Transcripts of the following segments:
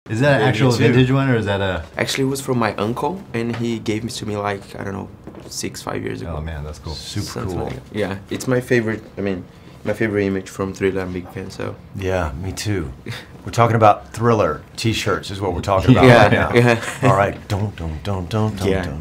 Is that an actual vintage one, or is that a... Actually, it was from my uncle, and he gave it to me like, I don't know, 5 years ago. Oh man, that's cool. Super cool. Like yeah, it's my favorite, I mean, my favorite image from Thriller. I'm a big fan, so. Yeah, me too. We're talking about Thriller t-shirts is what we're talking about yeah, right now. Yeah. All right, don't. Yeah.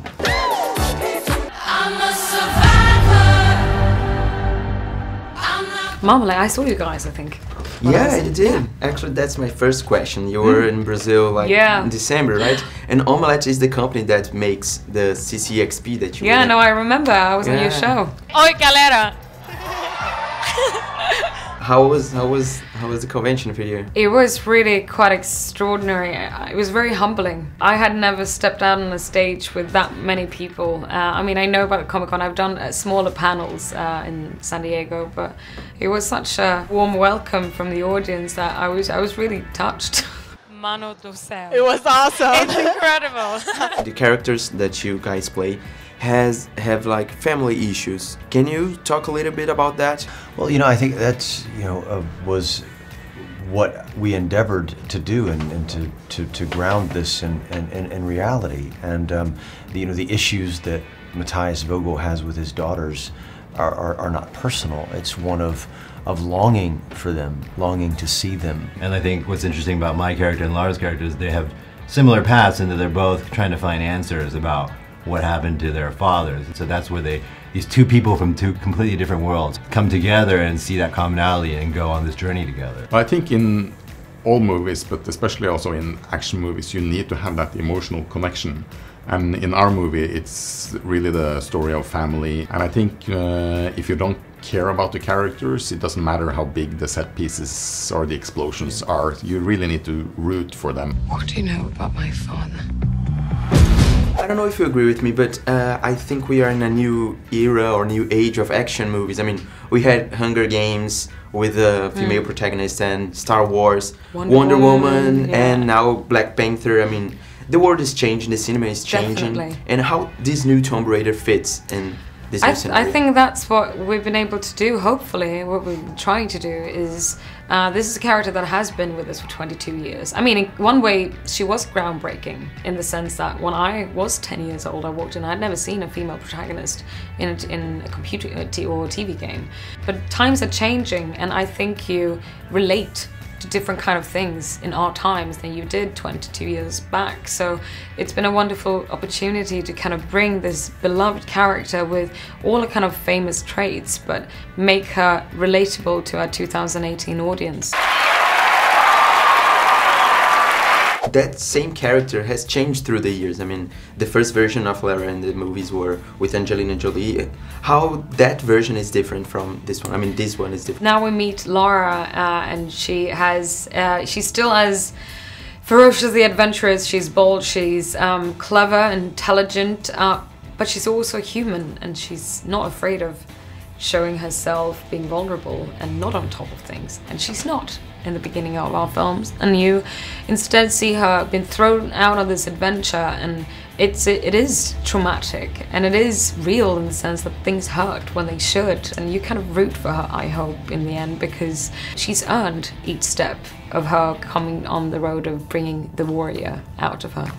Marmalade, I saw you guys, I think. Yeah, you did. Actually, that's my first question. You were in Brazil like in December, right? And Omelete is the company that makes the CCXP that you Yeah, no, I remember. I was on your show. Oi, galera! How was the convention for you? It was really quite extraordinary. It was very humbling. I had never stepped out on a stage with that many people. I mean, I know about Comic-Con. I've done smaller panels in San Diego, but it was such a warm welcome from the audience that I was really touched. Mano do céu. It was awesome. It's incredible. The characters that you guys play have like family issues. Can you talk a little bit about that? Well, I think that's was what we endeavored to do and to ground this in reality. And the issues that Matthias Vogel has with his daughters are not personal. It's one of longing for them, longing to see them. And I think what's interesting about my character and Lara's character is they have similar paths in that they're both trying to find answers about what happened to their fathers. And so that's where these two people from two completely different worlds come together and see that commonality and go on this journey together. I think in all movies, but especially also in action movies, you need to have that emotional connection. And in our movie, it's really the story of family. And I think if you don't care about the characters, it doesn't matter how big the set pieces or the explosions are. You really need to root for them. What do you know about my father? I don't know if you agree with me, but I think we are in a new era or new age of action movies. I mean, we had Hunger Games with a female protagonist and Star Wars, Wonder Woman and now Black Panther. I mean, the world is changing, the cinema is changing. Definitely. And how this new Tomb Raider fits in this new scenario. I think that's what we've been able to do, hopefully. What we're trying to do is, this is a character that has been with us for 22 years. I mean, in one way, she was groundbreaking in the sense that when I was 10 years old, I walked in, I'd never seen a female protagonist in a computer or TV game. But times are changing, and I think you relate to different kind of things in our times than you did 22 years back. So it's been a wonderful opportunity to kind of bring this beloved character with all the kind of famous traits, but make her relatable to our 2018 audience. That same character has changed through the years. I mean, the first version of Lara in the movies were with Angelina Jolie. How that version is different from this one? I mean, this one is different. Now we meet Lara, and she's still as ferociously adventurous. She's bold, she's clever, intelligent, but she's also human, and she's not afraid of showing herself, being vulnerable and not on top of things. And she's not in the beginning of our films, and you instead see her being thrown out on this adventure, and it is traumatic and it is real in the sense that things hurt when they should, and you kind of root for her, I hope, in the end, because she's earned each step of her coming on the road of bringing the warrior out of her.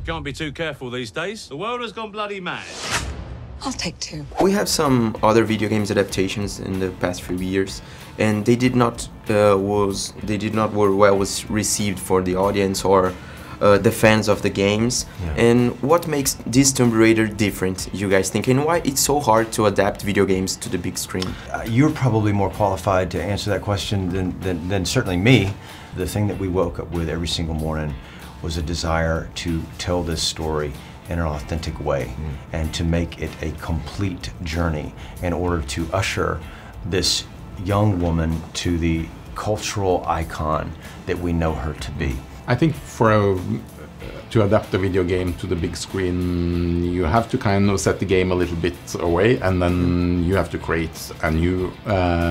Can't be too careful these days. The world has gone bloody mad. I'll take 2. We have some other video games adaptations in the past few years, and they did not were well received for the audience or the fans of the games. And what makes this Tomb Raider different, you guys think, and why it's so hard to adapt video games to the big screen? You're probably more qualified to answer that question than certainly me. The thing that we woke up with every single morning was a desire to tell this story in an authentic way and to make it a complete journey in order to usher this young woman to the cultural icon that we know her to be. I think to adapt a video game to the big screen, you have to kind of set the game a little bit away, and then you have to create a new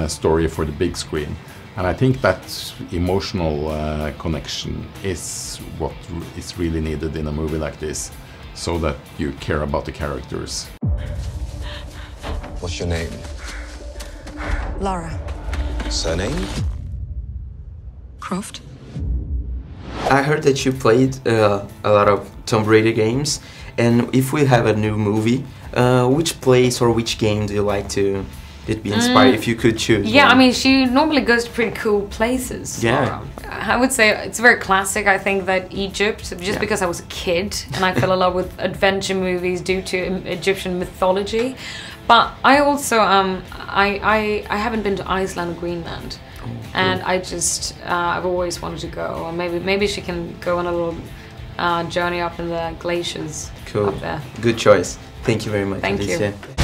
story for the big screen. And I think that emotional connection is what is really needed in a movie like this, so that you care about the characters. What's your name? Lara. Surname? Croft. I heard that you played a lot of Tomb Raider games, and if we have a new movie, which place or which game do you like to be inspired, if you could choose? Yeah, one? I mean, she normally goes to pretty cool places. Yeah. So, I would say it's very classic. I think that Egypt, just because I was a kid and I fell in love with adventure movies due to Egyptian mythology. But I also, I haven't been to Iceland or Greenland. And I just, I've always wanted to go. Or maybe she can go on a little journey up in the glaciers Cool. up there. Good choice. Thank you very much, Thank Alicia. you.